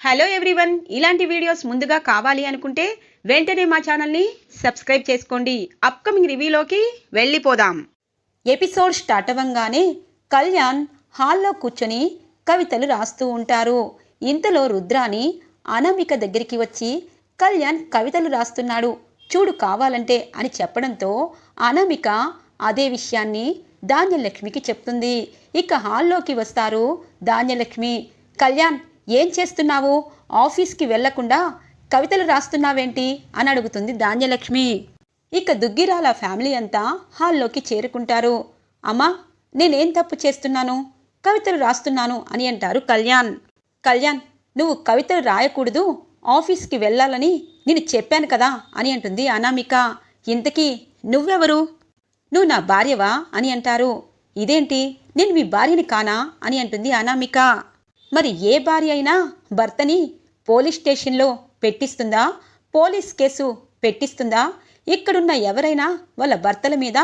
Hello everyone, ఇలాంటి videos ముందుగా కావాలి అనుకుంటే వెంటనే మా ఛానల్ని సబ్స్క్రైబ్ చేసుకోండి. అప్కమింగ్ రివ్యూలోకి వెళ్ళిపోదాం. ఎపిసోడ్ స్టార్ట్ అవ్వంగానే కళ్యాణ్ హాల్లో కూర్చొని కవితలు రాస్తూ ఉంటారు. ఇంతలో రుద్రాని అనామిక దగ్గరికి వచ్చి కళ్యాణ్ కవితలు రాస్తున్నాడు, చూడు కావాలంటే అని చెప్పడంతో అనామిక అదే విషయాన్ని ధాన్యలక్ష్మికి చెప్తుంది. ఇక హాల్లోకి వస్తారు ధాన్యలక్ష్మి. కళ్యాణ్, ఏం చేస్తున్నావు? ఆఫీస్కి వెళ్లకుండా కవితలు రాస్తున్నావేంటి అని అడుగుతుంది ధాన్యలక్ష్మి. ఇక దుగ్గిరాల ఫ్యామిలీ అంతా హాల్లోకి చేరుకుంటారు. అమ్మా, నేనేం తప్పు చేస్తున్నాను? కవితలు రాస్తున్నాను అని అంటారు కళ్యాణ్. కళ్యాణ్, నువ్వు కవితలు రాయకూడదు, ఆఫీస్కి వెళ్ళాలని నేను చెప్పాను కదా అని అంటుంది అనామిక. ఇంతకీ నువ్వెవరు? నువ్వు నా భార్యవా అని అంటారు. ఇదేంటి, నేను మీ భార్యని కానా అని అంటుంది అనామిక. మరి ఏ భార్య అయినా భర్తని పోలీస్ స్టేషన్లో పెట్టిస్తుందా? Police case పెట్టిస్తుందా? ఇక్కడున్న ఎవరైనా వాళ్ళ భర్తల మీద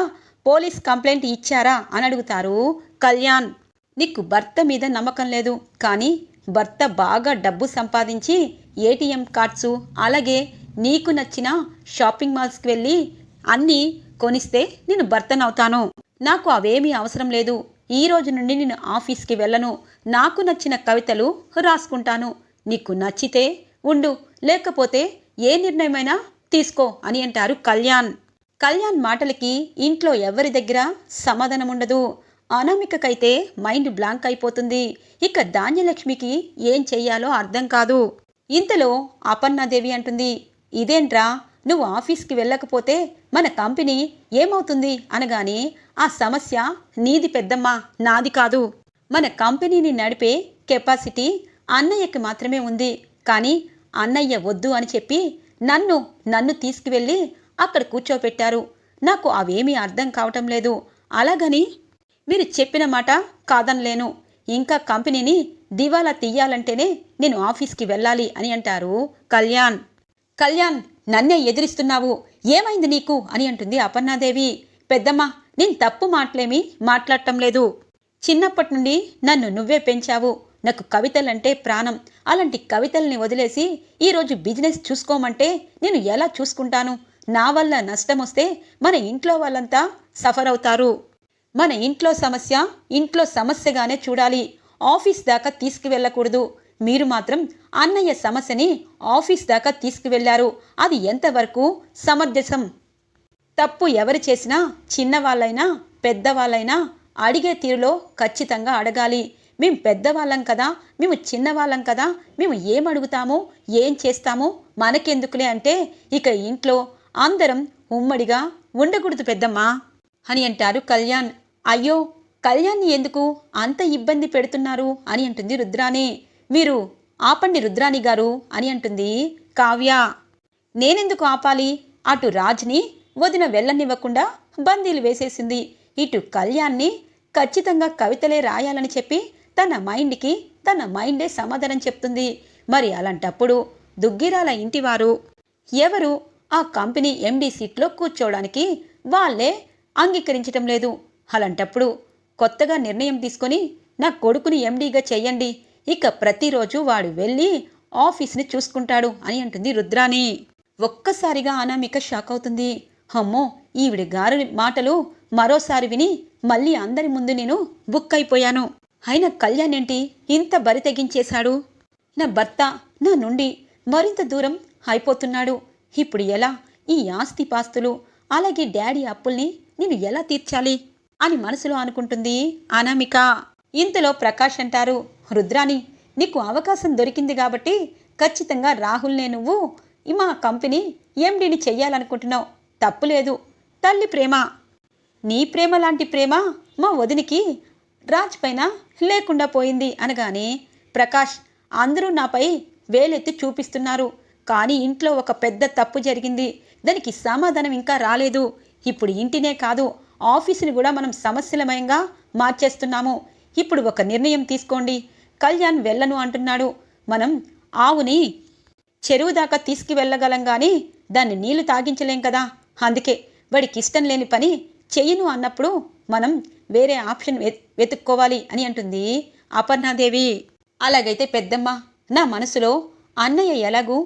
పోలీస్ కంప్లైంట్ ఇచ్చారా అని అడుగుతారు కళ్యాణ్. నీకు భర్త మీద నమ్మకం లేదు, కానీ భర్త బాగా డబ్బు సంపాదించి ఏటీఎం కార్డ్సు అలాగే నీకు నచ్చిన షాపింగ్ మాల్స్కి వెళ్ళి అన్నీ కొనిస్తే నేను భర్తనవుతాను. నాకు అవేమీ అవసరం లేదు. ఈ రోజు నుండి నేను ఆఫీస్కి వెళ్ళను. నాకు నచ్చిన కవితలు రాసుకుంటాను. నీకు నచ్చితే ఉండు, లేకపోతే ఏ నిర్ణయమైనా తీసుకో అని అంటారు కళ్యాణ్. కళ్యాణ్ మాటలకి ఇంట్లో ఎవరి దగ్గర సమాధానం ఉండదు. అనామికకైతే మైండ్ బ్లాంక్ అయిపోతుంది. ఇక ధాన్యలక్ష్మికి ఏం చెయ్యాలో అర్థం కాదు. ఇంతలో అపర్ణాదేవి అంటుంది, ఇదేంట్రా, నువ్వు ఆఫీస్కి వెళ్ళకపోతే మన కంపెనీ ఏమవుతుంది అనగానే, ఆ సమస్య నీది పెద్దమ్మ, నాది కాదు. మన కంపెనీని నడిపే కెపాసిటీ అన్నయ్యకి మాత్రమే ఉంది. కానీ అన్నయ్య వద్దు అని చెప్పి నన్ను తీసుకువెళ్ళి అక్కడ కూర్చోపెట్టారు. నాకు అవేమీ అర్థం కావటం లేదు. అలాగని మీరు చెప్పిన మాట కాదనలేను. ఇంకా కంపెనీని దివాలా తీయాలంటేనే నేను ఆఫీస్కి వెళ్ళాలి అని అంటారు కళ్యాణ్. కళ్యాణ్, నన్నే ఎదిరిస్తున్నావు, ఏమైంది నీకు అని అంటుంది అపర్ణాదేవి. పెద్దమ్మ, నేను తప్పు మాటలేమీ మాట్లాడటం లేదు. చిన్నప్పటి నుండి నన్ను నువ్వే పెంచావు. నాకు కవితలంటే ప్రాణం. అలాంటి కవితల్ని వదిలేసి ఈరోజు బిజినెస్ చూసుకోమంటే నేను ఎలా చూసుకుంటాను? నా వల్ల నష్టం వస్తే మన ఇంట్లో వాళ్ళంతా సఫర్ అవుతారు. మన ఇంట్లో సమస్యగానే చూడాలి. ఆఫీస్ దాకా తీసుకువెళ్ళకూడదు. మీరు మాత్రం అన్నయ్య సమస్యని ఆఫీస్ దాకా తీసుకువెళ్లారు. అది ఎంతవరకు సమంజసం? తప్పు ఎవరు చేసినా, చిన్నవాళ్ళైనా పెద్దవాళ్ళైనా అడిగే తీరులో ఖచ్చితంగా అడగాలి. మేము పెద్దవాళ్ళం కదా, మేము చిన్నవాళ్ళం కదా, మేము ఏం అడుగుతామో ఏం చేస్తామో మనకెందుకులే అంటే ఇక ఇంట్లో అందరం ఉమ్మడిగా ఉండకూడదు పెద్దమ్మా అని అంటారు కళ్యాణ్. అయ్యో, కళ్యాణ్ని ఎందుకు అంత ఇబ్బంది పెడుతున్నారు అని అంటుంది రుద్రాని. మీరు ఆపండి రుద్రాని గారు అని అంటుంది కావ్య. నేనెందుకు ఆపాలి? అటు రాజ్ని వదిన వెళ్ళనివ్వకుండా బందీలు వేసేసింది. ఇటు కళ్యాణ్ని ఖచ్చితంగా కవితలే రాయాలని చెప్పి తన మైండే సమాధానం చెప్తుంది. మరి అలాంటప్పుడు దుగ్గిరాల ఇంటివారు ఎవరు ఆ కంపెనీ ఎండీ సీట్లో కూర్చోవడానికి వాళ్ళే అంగీకరించటం లేదు. అలాంటప్పుడు కొత్తగా నిర్ణయం తీసుకొని నా కొడుకుని ఎండీగా చెయ్యండి. ఇక ప్రతిరోజు వాడు వెళ్ళి ఆఫీస్ని చూసుకుంటాడు అని అంటుంది రుద్రాని. ఒక్కసారిగా అనామిక షాక్ అవుతుంది. అమ్మో, ఈవిడి గారి మాటలు మరోసారి విని మళ్ళీ అందరి ముందు నేను బుక్ అయిపోయాను. అయినా కళ్యాణ్ ఏంటి ఇంత బరి తెగించేశాడు? నా భర్త నా నుండి మరింత దూరం అయిపోతున్నాడు. ఇప్పుడు ఎలా? ఈ ఆస్తిపాస్తులు అలాగే డాడీ అప్పుల్ని నేను ఎలా తీర్చాలి అని మనసులో అనుకుంటుంది అనామిక. ఇంతలో ప్రకాష్ అంటారు, రుద్రాని, నీకు అవకాశం దొరికింది కాబట్టి ఖచ్చితంగా రాహుల్నే నువ్వు మా కంపెనీ ఎండీని చెయ్యాలనుకుంటున్నావు. తప్పులేదు. తల్లి ప్రేమ, నీ ప్రేమ లాంటి ప్రేమ మా వదినికి రాజ్ పైన లేకుండా పోయింది అనగానే, ప్రకాష్, అందరూ నాపై వేలెత్తి చూపిస్తున్నారు. కానీ ఇంట్లో ఒక పెద్ద తప్పు జరిగింది. దానికి సమాధానం ఇంకా రాలేదు. ఇప్పుడు ఇంటినే కాదు, ఆఫీసుని కూడా మనం సమస్యలమయంగా మార్చేస్తున్నాము. ఇప్పుడు ఒక నిర్ణయం తీసుకోండి. కళ్యాణ్ వెళ్ళను అంటున్నాడు. మనం ఆవుని చెరువు దాకా తీసుకువెళ్ళగలం కానీ దాన్ని నీళ్లు తాగించలేం కదా. అందుకే వాడికి ఇష్టం లేని పని చెయ్యను అన్నప్పుడు మనం వేరే ఆప్షన్ వెతుక్కోవాలి అని అంటుంది అపర్ణాదేవి. అలాగైతే పెద్దమ్మ, నా మనసులో అన్నయ్య ఎలాగూ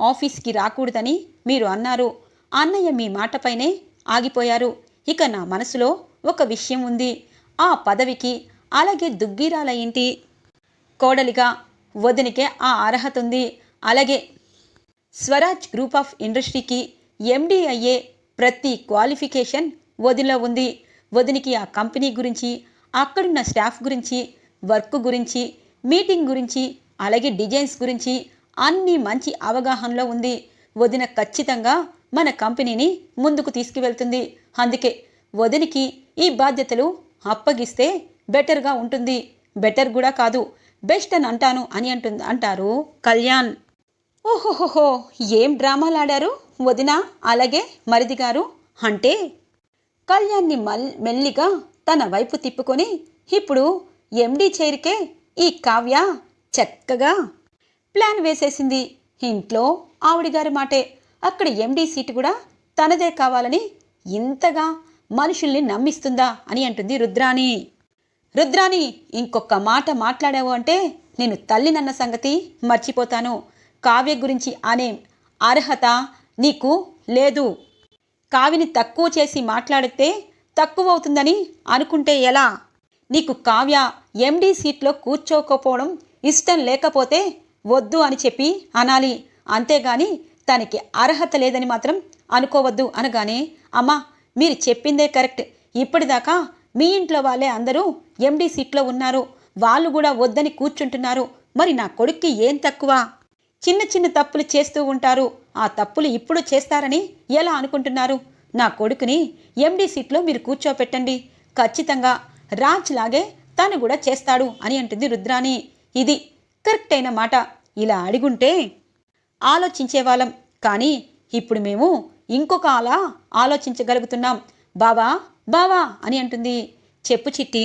ఆఫీస్కి రాకూడదని మీరు అన్నారు. అన్నయ్య మీ మాటపైనే ఆగిపోయారు. ఇక నా మనసులో ఒక విషయం ఉంది. ఆ పదవికి, అలాగే దుగ్గిరాల ఇంటి కోడలిగా వదినికే ఆ అర్హత ఉంది. అలాగే స్వరాజ్ గ్రూప్ ఆఫ్ ఇండస్ట్రీకి ఎండి అయ్యే ప్రతి క్వాలిఫికేషన్ వదినలో ఉంది. వదినికి ఆ కంపెనీ గురించి, అక్కడున్న స్టాఫ్ గురించి, వర్క్ గురించి, మీటింగ్ గురించి, అలాగే డిజైన్స్ గురించి అన్నీ మంచి అవగాహనలో ఉంది. వదిన ఖచ్చితంగా మన కంపెనీని ముందుకు తీసుకువెళ్తుంది. అందుకే వదినికి ఈ బాధ్యతలు అప్పగిస్తే బెటర్గా ఉంటుంది. బెటర్ కూడా కాదు, బెస్ట్ అని అంటాను అని అంటారు కళ్యాణ్. ఓహోహోహో, ఏం డ్రామాలాడారు వదిన, అలాగే మరిది గారు అంటే కళ్యాణ్ని మెల్లిగా తన వైపు తిప్పుకొని, ఇప్పుడు ఎండి చైర్కే ఈ కావ్య చక్కగా ప్లాన్ వేసేసింది. ఇంట్లో ఆవిడిగారి మాటే, అక్కడ ఎండి సీటు కూడా తనదే కావాలని ఇంతగా మనుషుల్ని నమ్మిస్తుందా అని అంటుంది రుద్రాణి. రుద్రాణి, ఇంకొక మాట మాట్లాడావు అంటే నేను తల్లినన్న సంగతి మర్చిపోతాను. కావ్య గురించి అనే అర్హత నీకు లేదు. కావ్యని తక్కువ చేసి మాట్లాడితే తక్కువ అవుతుందని అనుకుంటే ఎలా? నీకు కావ్య ఎండి సీట్లో కూర్చోకపోవడం ఇష్టం లేకపోతే వద్దు అని చెప్పి అనాలి. అంతేగాని తనకి అర్హత లేదని మాత్రం అనుకోవద్దు అనగానే, అమ్మా మీరు చెప్పిందే కరెక్ట్. ఇప్పటిదాకా మీ ఇంట్లో వాళ్ళే అందరూ ఎండి సీట్లో ఉన్నారు, వాళ్ళు కూడా వద్దని కూర్చుంటున్నారు. మరి నా కొడుక్కి ఏం తక్కువ? చిన్న చిన్న తప్పులు చేస్తూ ఉంటారు, ఆ తప్పులు ఇప్పుడు చేస్తారని ఎలా అనుకుంటున్నారు? నా కొడుకుని ఎండి సీట్లో మీరు కూర్చోపెట్టండి, ఖచ్చితంగా రాజ్ లాగే తను కూడా చేస్తాడు అని అంటుంది రుద్రాణి. ఇది కరెక్ట్ అయిన మాట. ఇలా అడిగుంటే ఆలోచించేవాళ్ళం, కానీ ఇప్పుడు మేము ఇంకొక అలా ఆలోచించగలుగుతున్నాం. బావా బావా అని అంటుంది. చెప్పు చిట్టి.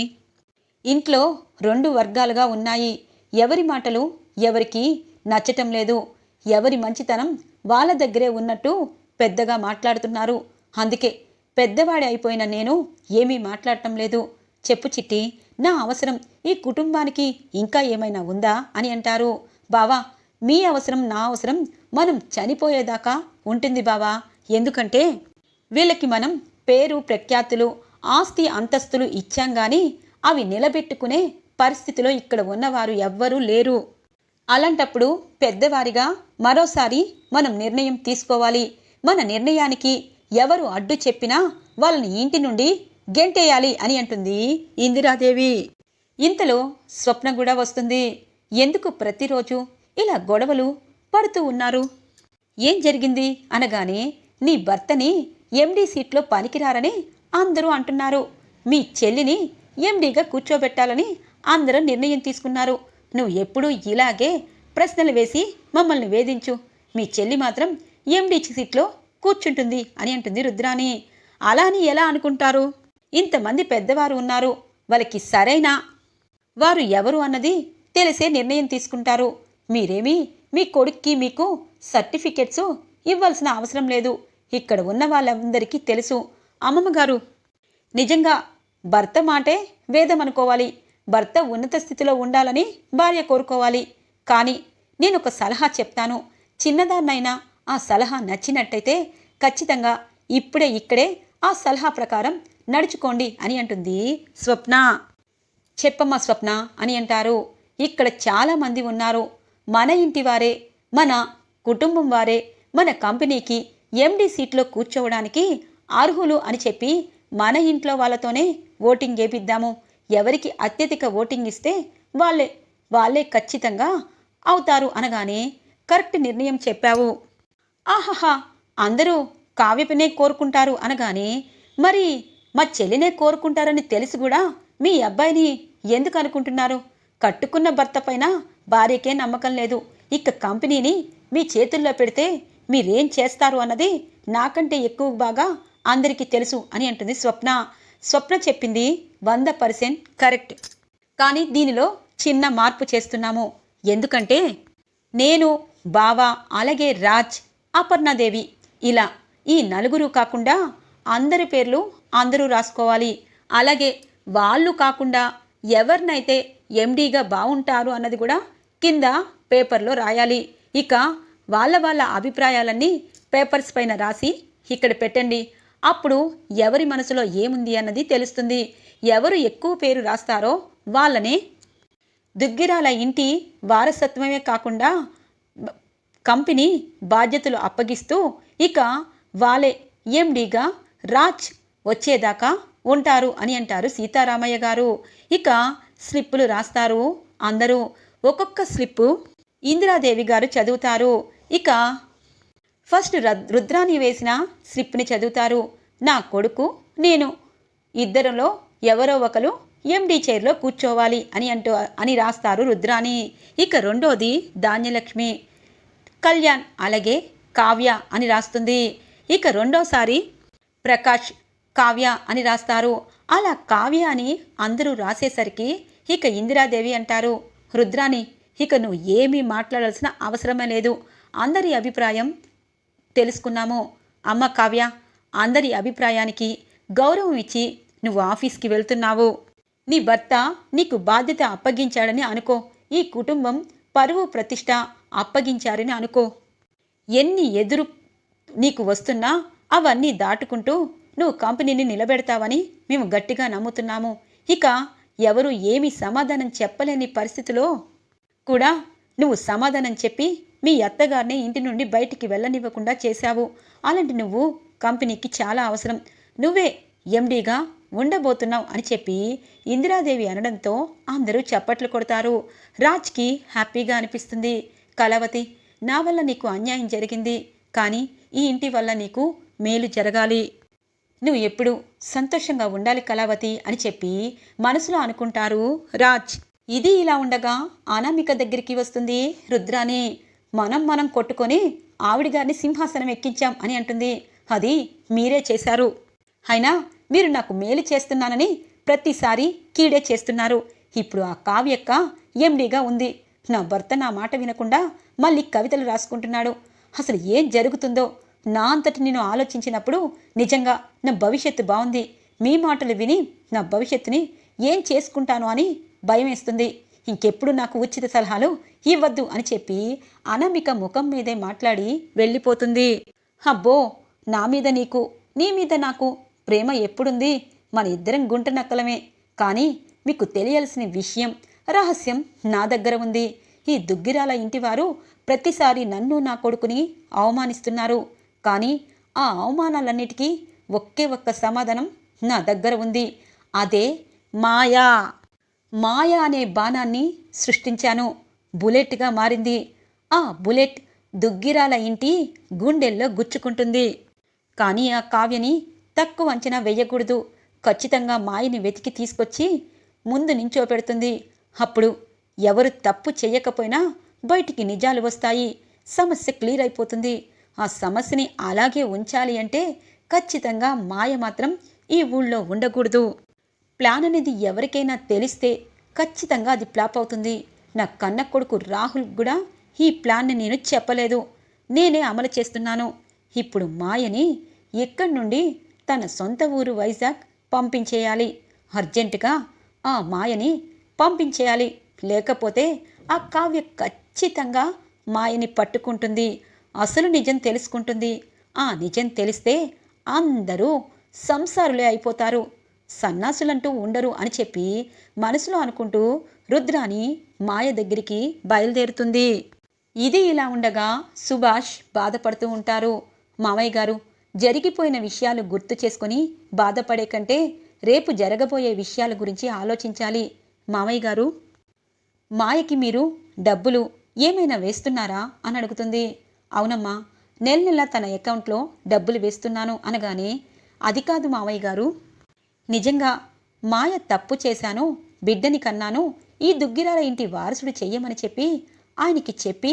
ఇంట్లో 2 వర్గాలుగా ఉన్నాయి. ఎవరి మాటలు ఎవరికి నచ్చటం లేదు. ఎవరి మంచితనం వాళ్ళ దగ్గరే ఉన్నట్టు పెద్దగా మాట్లాడుతున్నారు. అందుకే పెద్దవాడి అయిపోయిన నేను ఏమీ మాట్లాడటం లేదు. చెప్పు చిట్టి, నా అవసరం ఈ కుటుంబానికి ఇంకా ఏమైనా ఉందా అని అంటారు. బావా, మీ అవసరం నా అవసరం మనం చనిపోయేదాకా ఉంటుంది బావా. ఎందుకంటే వీళ్ళకి మనం పేరు ప్రఖ్యాతులు, ఆస్తి అంతస్తులు ఇచ్చాం కానీ అవి నిలబెట్టుకునే పరిస్థితిలో ఇక్కడ ఉన్నవారు ఎవ్వరూ లేరు. అలాంటప్పుడు పెద్దవారిగా మరోసారి మనం నిర్ణయం తీసుకోవాలి. మన నిర్ణయానికి ఎవరు అడ్డు చెప్పినా వాళ్ళని ఇంటి నుండి గెంటేయాలి అని అంటుంది ఇందిరాదేవి. ఇంతలో స్వప్న కూడా వస్తుంది. ఎందుకు ప్రతిరోజు ఇలా గొడవలు పడుతూ ఉన్నారు? ఏం జరిగింది అనగానే, నీ భర్తని ఎండి సీట్లో పనికిరారని అందరూ అంటున్నారు. మీ చెల్లిని ఎండిగా కూర్చోబెట్టాలని అందరూ నిర్ణయం తీసుకున్నారు. నువ్వు ఎప్పుడూ ఇలాగే ప్రశ్నలు వేసి మమ్మల్ని వేధించు. మీ చెల్లి మాత్రం ఎండి సీట్లో కూర్చుంటుంది అని అంటుంది రుద్రాణి. అలా అని ఎలా అనుకుంటారు? ఇంతమంది పెద్దవారు ఉన్నారు, వాళ్ళకి సరైన వారు ఎవరు అన్నది తెలిసే నిర్ణయం తీసుకుంటారు. మీరేమీ మీ కొడుక్కి మీకు సర్టిఫికెట్స్ ఇవ్వాల్సిన అవసరం లేదు. ఇక్కడ ఉన్న వాళ్ళందరికీ తెలుసు. అమ్మమ్మగారు, నిజంగా భర్త మాటే వేదం అనుకోవాలి. భర్త ఉన్నత స్థితిలో ఉండాలని భార్య కోరుకోవాలి. కానీ నేను ఒక సలహా చెప్తాను. చిన్నదాన్నైనా ఆ సలహా నచ్చినట్టయితే ఖచ్చితంగా ఇక్కడే ఆ సలహా ప్రకారం నడుచుకోండి అని అంటుంది స్వప్న. చెప్పమ్మా స్వప్న అని అంటారు. ఇక్కడ చాలామంది ఉన్నారు. మన ఇంటి వారే, మన కుటుంబం వారే మన కంపెనీకి ఎండి సీట్లో కూర్చోవడానికి అర్హులు అని చెప్పి మన ఇంట్లో వాళ్ళతోనే ఓటింగ్ వేపిద్దాము. ఎవరికి అత్యధిక ఓటింగ్ ఇస్తే వాళ్ళే ఖచ్చితంగా అవుతారు అనగానే, కరెక్ట్ నిర్ణయం చెప్పావు. ఆహాహా, అందరూ కావ్యపనే కోరుకుంటారు అనగానే, మరి మా చెల్లినే కోరుకుంటారని తెలిసి కూడా మీ అబ్బాయిని ఎందుకు అనుకుంటున్నారు? కట్టుకున్న భర్త పైన భార్యకే నమ్మకం లేదు. ఇక కంపెనీని మీ చేతుల్లో పెడితే మీరేం చేస్తారు అన్నది నాకంటే ఎక్కువ బాగా అందరికీ తెలుసు అని అంటుంది స్వప్న. స్వప్న చెప్పింది 100% కరెక్ట్. కానీ దీనిలో చిన్న మార్పు చేస్తున్నాము. ఎందుకంటే నేను, బావ, అలాగే రాజ్, అపర్ణాదేవి ఇలా ఈ నలుగురు కాకుండా అందరి పేర్లు అందరూ రాసుకోవాలి. అలాగే వాళ్ళు కాకుండా ఎవరినైతే ఎండీగా బాగుంటారు అన్నది కూడా కింద పేపర్లో రాయాలి. ఇక వాళ్ళ అభిప్రాయాలన్నీ పేపర్స్ పైన రాసి ఇక్కడ పెట్టండి. అప్పుడు ఎవరి మనసులో ఏముంది అన్నది తెలుస్తుంది. ఎవరు ఎక్కువ పేరు రాస్తారో వాళ్ళనే దుగ్గిరాల ఇంటి వారసత్వమే కాకుండా కంపెనీ బాధ్యతలు అప్పగిస్తూ ఇక వాళ్ళే ఎండీగా రాజ్ వచ్చేదాకా ఉంటారు అని అంటారు సీతారామయ్య గారు. ఇక స్లిప్పులు రాస్తారు. అందరూ ఒక్కొక్క స్లిప్పు ఇందిరాదేవి గారు చదువుతారు. ఇక ఫస్ట్ రుద్రాని వేసిన స్లిప్ని చదువుతారు. నా కొడుకు నేను ఇద్దరిలో ఎవరో ఒకరు ఎండీ చైర్లో కూర్చోవాలి అని రాస్తారు రుద్రాని. ఇక రెండోది ధాన్యలక్ష్మి, కళ్యాణ్ అలాగే కావ్య అని రాస్తుంది. ఇక రెండోసారి ప్రకాష్, కావ్య అని రాస్తారు. అలా కావ్య అని అందరూ రాసేసరికి ఇక ఇందిరాదేవి అంటారు, రుద్రాని ఇక నువ్వు ఏమీ మాట్లాడాల్సిన అవసరమే లేదు. అందరి అభిప్రాయం తెలుసుకున్నాము. అమ్మ కావ్య, అందరి అభిప్రాయానికి గౌరవం ఇచ్చి నువ్వు ఆఫీస్కి వెళ్తున్నావు. నీ భర్త నీకు బాధ్యత అప్పగించాడని అనుకో. ఈ కుటుంబం పరువు ప్రతిష్ట అప్పగించారని అనుకో. ఎన్ని ఎదురు నీకు వస్తున్నా అవన్నీ దాటుకుంటూ నువ్వు కంపెనీని నిలబెడతావని మేము గట్టిగా నమ్ముతున్నాము. ఇక ఎవరు ఏమీ సమాధానం చెప్పలేని పరిస్థితిలో కూడా నువ్వు సమాధానం చెప్పి మీ అత్తగారిని ఇంటి నుండి బయటికి వెళ్ళనివ్వకుండా చేశావు. అలాంటి నువ్వు కంపెనీకి చాలా అవసరం. నువ్వే ఎండీగా ఉండబోతున్నావు అని చెప్పి ఇందిరాదేవి అనడంతో అందరూ చప్పట్లు కొడతారు. రాజ్కి హ్యాపీగా అనిపిస్తుంది. కళావతి, నా వల్ల నీకు అన్యాయం జరిగింది, కానీ ఈ ఇంటి వల్ల నీకు మేలు జరగాలి. నువ్వు ఎప్పుడు సంతోషంగా ఉండాలి కళావతి అని చెప్పి మనసులో అనుకుంటారు రాజ్. ఇది ఇలా ఉండగా అనామిక దగ్గరికి వస్తుంది రుద్రాని. మనం కొట్టుకొని ఆవిడ గారిని సింహాసనం ఎక్కించాం అని అంటుంది. అది మీరే చేశారు. అయినా మీరు నాకు మేలు చేస్తున్నానని ప్రతిసారి కీడే చేస్తున్నారు. ఇప్పుడు ఆ కావ్యక్క ఎండీగా ఉంది. నా భర్త నా మాట వినకుండా మళ్ళీ కవితలు రాసుకుంటున్నాడు. అసలు ఏం జరుగుతుందో నా అంతటి నేను ఆలోచించినప్పుడు నిజంగా నా భవిష్యత్తు బాగుంది. మీ మాటలు విని నా భవిష్యత్తుని ఏం చేసుకుంటాను అని భయం వేస్తుంది. ఇంకెప్పుడు నాకు ఉచిత సలహాలు ఇవ్వద్దు అని చెప్పి అనామిక ముఖం మీదే మాట్లాడి వెళ్ళిపోతుంది. అబ్బో, నా మీద నీకు, నీ మీద నాకు ప్రేమ ఎప్పుడుంది? మన ఇద్దరం గుంట నక్కలమే. కానీ మీకు తెలియాల్సిన విషయం, రహస్యం నా దగ్గర ఉంది. ఈ దుగ్గిరాల ఇంటివారు ప్రతిసారి నన్ను నా కొడుకుని అవమానిస్తున్నారు. కానీ ఆ అవమానాలన్నిటికీ ఒకే ఒక్క సమాధానం నా దగ్గర ఉంది. అదే మాయా. మాయా అనే బాణాన్ని సృష్టించాను. బుల్లెట్గా మారింది. ఆ బుల్లెట్ దుగ్గిరాల ఇంటి గుండెల్లో గుచ్చుకుంటుంది. కానీ ఆ కావ్యని తక్కువ అంచనా వేయకూడదు. ఖచ్చితంగా మాయని వెతికి తీసుకొచ్చి ముందు నించోపెడుతుంది. అప్పుడు ఎవరు తప్పు చేయకపోయినా బయటికి నిజాలు వస్తాయి. సమస్య క్లియర్ అయిపోతుంది. ఆ సమస్యని అలాగే ఉంచాలి అంటే ఖచ్చితంగా మాయ మాత్రం ఈ ఊళ్ళో ఉండకూడదు. ప్లాన్ అనేది ఎవరికైనా తెలిస్తే ఖచ్చితంగా అది ఫ్లాప్ అవుతుంది. నా కన్న కొడుకు రాహుల్ కూడా ఈ ప్లాన్ని నేను చెప్పలేదు, నేనే అమలు చేస్తున్నాను. ఇప్పుడు మాయని ఎక్కడి నుండి తన సొంత ఊరు వైజాగ్ పంపించేయాలి. అర్జెంటుగా ఆ మాయని పంపించేయాలి. లేకపోతే ఆ కావ్య ఖచ్చితంగా మాయని పట్టుకుంటుంది. అసలు నిజం తెలుసుకుంటుంది. ఆ నిజం తెలిస్తే అందరూ సంసారులే అయిపోతారు, సన్నాసులంటూ ఉండరు అని చెప్పి మనసులో అనుకుంటూ రుద్రాని మాయ దగ్గరికి బయలుదేరుతుంది. ఇది ఇలా ఉండగా సుభాష్ బాధపడుతూ ఉంటారు. మామయ్య గారు, జరిగిపోయిన విషయాలు గుర్తు చేసుకొని బాధపడే కంటే రేపు జరగబోయే విషయాల గురించి ఆలోచించాలి. మామయ్య గారు, మాయకి మీరు డబ్బులు ఏమైనా వేస్తున్నారా అని అడుగుతుంది. అవునమ్మా, నెల తన అకౌంట్లో డబ్బులు వేస్తున్నాను అనగానే, అది కాదు మామయ్య గారు, నిజంగా మాయ తప్పు చేశాను, బిడ్డని కన్నాను, ఈ దుగ్గిరాల ఇంటి వారసుడు చెయ్యమని చెప్పి ఆయనకి చెప్పి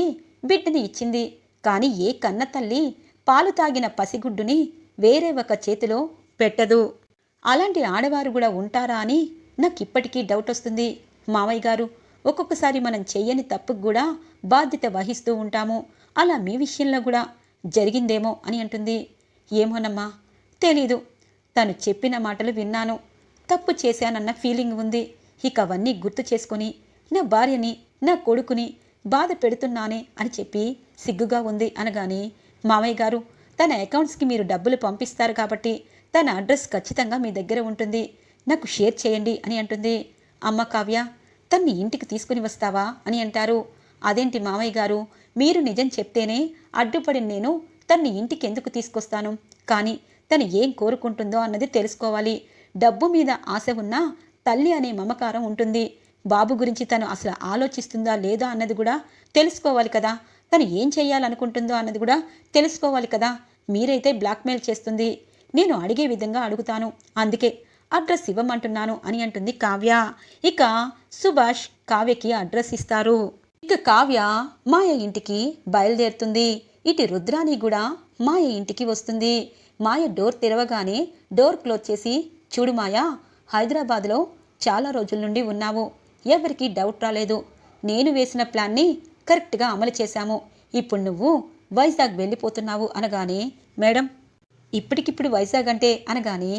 బిడ్డని ఇచ్చింది. కానీ ఏ కన్న తల్లి పాలు తాగిన పసిగుడ్డుని వేరే ఒక చేతిలో పెట్టదు. అలాంటి ఆడవారు కూడా ఉంటారా అని నాకు ఇప్పటికీ డౌట్ వస్తుంది. మామయ్య గారు, ఒక్కొక్కసారి మనం చెయ్యని తప్పుకు కూడా బాధ్యత వహిస్తూ ఉంటాము. అలా మీ విషయంలో కూడా జరిగిందేమో అని అంటుంది. ఏమోనమ్మా, తెలీదు. తను చెప్పిన మాటలు విన్నాను, తప్పు చేశానన్న ఫీలింగ్ ఉంది. ఇక అవన్నీ గుర్తు చేసుకొని నా భార్యని, నా కొడుకుని బాధ పెడుతున్నానే అని చెప్పి సిగ్గుగా ఉంది అనగానే, మామయ్య గారు తన అకౌంట్స్కి మీరు డబ్బులు పంపిస్తారు కాబట్టి తన అడ్రస్ ఖచ్చితంగా మీ దగ్గర ఉంటుంది, నాకు షేర్ చేయండి అని అంటుంది. అమ్మ కావ్య, తన్ని ఇంటికి తీసుకుని వస్తావా అని అంటారు. అదేంటి మామయ్య గారు, మీరు నిజం చెప్తేనే అడ్డుపడిన నేను తన్ని ఇంటికి ఎందుకు తీసుకొస్తాను? కానీ తను ఏం కోరుకుంటుందో అన్నది తెలుసుకోవాలి. డబ్బు మీద ఆశ ఉన్నా తల్లి అనే మమకారం ఉంటుంది. బాబు గురించి తను అసలు ఆలోచిస్తుందా లేదా అన్నది కూడా తెలుసుకోవాలి కదా. తను ఏం చేయాలనుకుంటుందో అన్నది కూడా తెలుసుకోవాలి కదా. మీరైతే బ్లాక్మెయిల్ చేస్తుంది, నేను అడిగే విధంగా అడుగుతాను, అందుకే అడ్రస్ ఇవ్వమంటున్నాను అని అంటుంది కావ్య. ఇక సుభాష్ కావ్యకి అడ్రస్ ఇస్తారు. ఇక కావ్య మాయ ఇంటికి బయలుదేరుతుంది. ఇటు రుద్రాని కూడా మాయ ఇంటికి వస్తుంది. మాయ డోర్ తెరవగానే డోర్ క్లోజ్ చేసి, చూడు మాయ, హైదరాబాద్లో చాలా రోజుల నుండి ఉన్నావు, ఎవరికి డౌట్ రాలేదు. నేను వేసిన ప్లాన్ని కరెక్ట్గా అమలు చేశాము. ఇప్పుడు నువ్వు వైజాగ్ వెళ్ళిపోతున్నావు అనగానే, మేడం ఇప్పటికిప్పుడు వైజాగ్ అంటే అనగానే,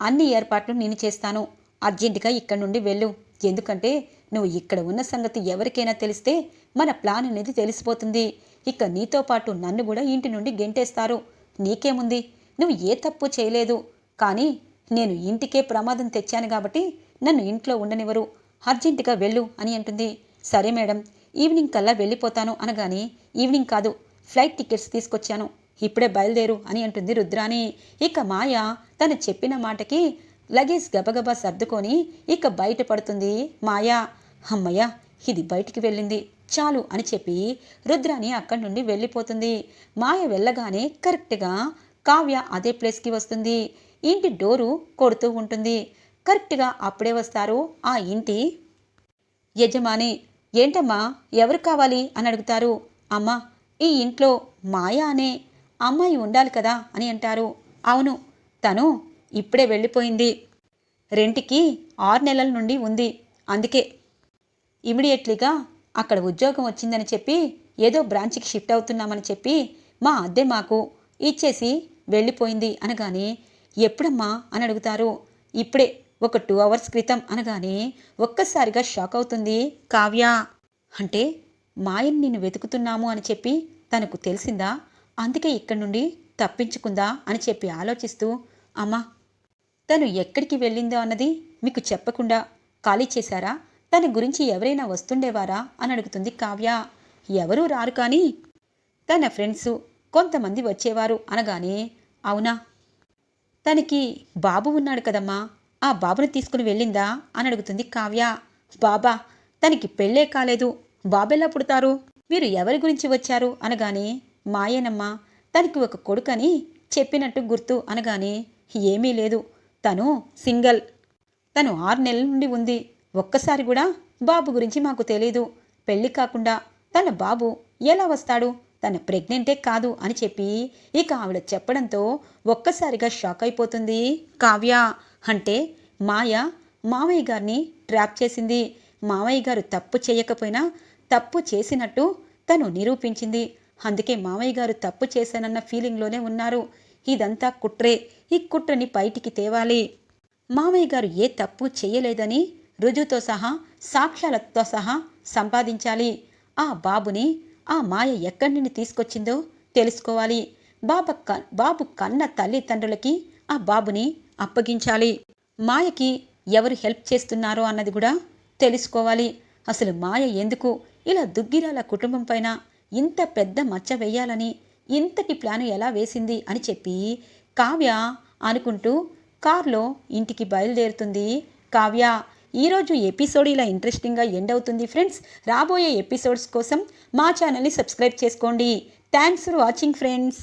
అన్ని ఏర్పాట్లు నేను చేస్తాను, అర్జెంటుగా ఇక్కడి నుండి వెళ్ళు. ఎందుకంటే నువ్వు ఇక్కడ ఉన్న సంగతి ఎవరికైనా తెలిస్తే మన ప్లాన్ అనేది తెలిసిపోతుంది. ఇక నీతో పాటు నన్ను కూడా ఇంటి నుండి గెంటేస్తారు. నీకేముంది, నువ్వు ఏ తప్పు చేయలేదు, కానీ నేను ఇంటికే ప్రమాదం తెచ్చాను కాబట్టి నన్ను ఇంట్లో ఉండనివ్వరు, అర్జెంటుగా వెళ్ళు అని అంటుంది. సరే మేడం, ఈవినింగ్ కల్లా వెళ్ళిపోతాను అనగానే, ఈవినింగ్ కాదు, ఫ్లైట్ టికెట్స్ తీసుకొచ్చాను, ఇప్పుడే బయలుదేరు అని అంటుంది రుద్రాని. ఇక మాయ తను చెప్పిన మాటకి లగేజ్ గబగబా సర్దుకొని ఇక బయటపడుతుంది మాయ. అమ్మయ్య, ఇది బయటికి వెళ్ళింది చాలు అని చెప్పి రుద్రాని అక్కడి నుండి వెళ్ళిపోతుంది. మాయ వెళ్ళగానే కరెక్ట్గా కావ్య అదే ప్లేస్కి వస్తుంది. ఇంటి డోరు కొడుతూ ఉంటుంది. కరెక్ట్గా అప్పుడే వస్తారు ఆ ఇంటి యజమాని. ఏంటమ్మా, ఎవరు కావాలి అని అడుగుతారు. అమ్మా, ఈ ఇంట్లో మాయ అనే అమ్మాయి ఉండాలి కదా అని అంటారు. అవును, తను ఇప్పుడే వెళ్ళిపోయింది, రెంట్కి 6 నెలల నుండి ఉంది, అందుకే ఇమీడియట్లీగా అక్కడ ఉద్యోగం వచ్చిందని చెప్పి ఏదో బ్రాంచ్కి షిఫ్ట్ అవుతున్నామని చెప్పి మా అద్దె మాకు ఇచ్చేసి వెళ్ళిపోయింది అనగానే, ఎప్పుడమ్మా అని అడుగుతారు. ఇప్పుడే, ఒక 2 అవర్స్ క్రితం అనగానే ఒక్కసారిగా షాక్ అవుతుంది కావ్య. అంటే మాయని నిన్ను వెతుకుతున్నాము అని చెప్పి తనకు తెలిసిందా, అందుకే ఇక్కడి నుండి తప్పించుకుందా అని చెప్పి ఆలోచిస్తూ, అమ్మా తను ఎక్కడికి వెళ్ళిందో అన్నది మీకు చెప్పకుండా ఖాళీ చేశారా? తన గురించి ఎవరైనా వస్తుండేవారా అని అడుగుతుంది కావ్య. ఎవరూ రారు, కానీ తన ఫ్రెండ్స్ కొంతమంది వచ్చేవారు అనగానే, అవునా, తనకి బాబు ఉన్నాడు కదమ్మా, ఆ బాబుని తీసుకుని వెళ్ళిందా అని అడుగుతుంది కావ్య. బాబా, తనకి పెళ్ళే కాలేదు, బాబెలా పుడతారు? మీరు ఎవరి గురించి వచ్చారు అనగానే, మాయేనమ్మా, తనకి ఒక కొడుకని చెప్పినట్టు గుర్తు అనగానే, ఏమీ లేదు, తను సింగల్, తను 6 నెలల నుండి ఉంది, ఒక్కసారి కూడా బాబు గురించి మాకు తెలీదు, పెళ్ళి కాకుండా తన బాబు ఎలా వస్తాడు, తన ప్రెగ్నెంటే కాదు అని చెప్పి ఇక ఆవిడ చెప్పడంతో ఒక్కసారిగా షాక్ అయిపోతుంది కావ్య. అంటే మాయ మామయ్య గారిని ట్రాప్ చేసింది. మామయ్య గారు తప్పు చేయకపోయినా తప్పు చేసినట్టు తను నిరూపించింది. అందుకే మామయ్య గారు తప్పు చేశానన్న ఫీలింగ్లోనే ఉన్నారు. ఇదంతా కుట్రే, ఈ కుట్రని బయటికి తేవాలి. మామయ్య గారు ఏ తప్పు చేయలేదని రుజువుతో సహా సాక్ష్యాలతో సహా సంపాదించాలి. ఆ బాబుని ఆ మాయ ఎక్కడి నుండి తీసుకొచ్చిందో తెలుసుకోవాలి. బాబు కన్న తల్లిదండ్రులకి ఆ బాబుని అప్పగించాలి. మాయకి ఎవరు హెల్ప్ చేస్తున్నారో అన్నది కూడా తెలుసుకోవాలి. అసలు మాయ ఎందుకు ఇలా దుగ్గిరాల కుటుంబం పైన ఇంత పెద్ద మచ్చ వేయాలని ఇంతటి ప్లాను ఎలా వేసింది అని చెప్పి కావ్య అనుకుంటూ కార్లో ఇంటికి బయలుదేరుతుంది కావ్య. ఈరోజు ఎపిసోడ్ ఇలా ఇంట్రెస్టింగ్గా ఎండ్ అవుతుంది ఫ్రెండ్స్. రాబోయే ఎపిసోడ్స్ కోసం మా ఛానల్ని సబ్స్క్రైబ్ చేసుకోండి. Thanks for watching friends.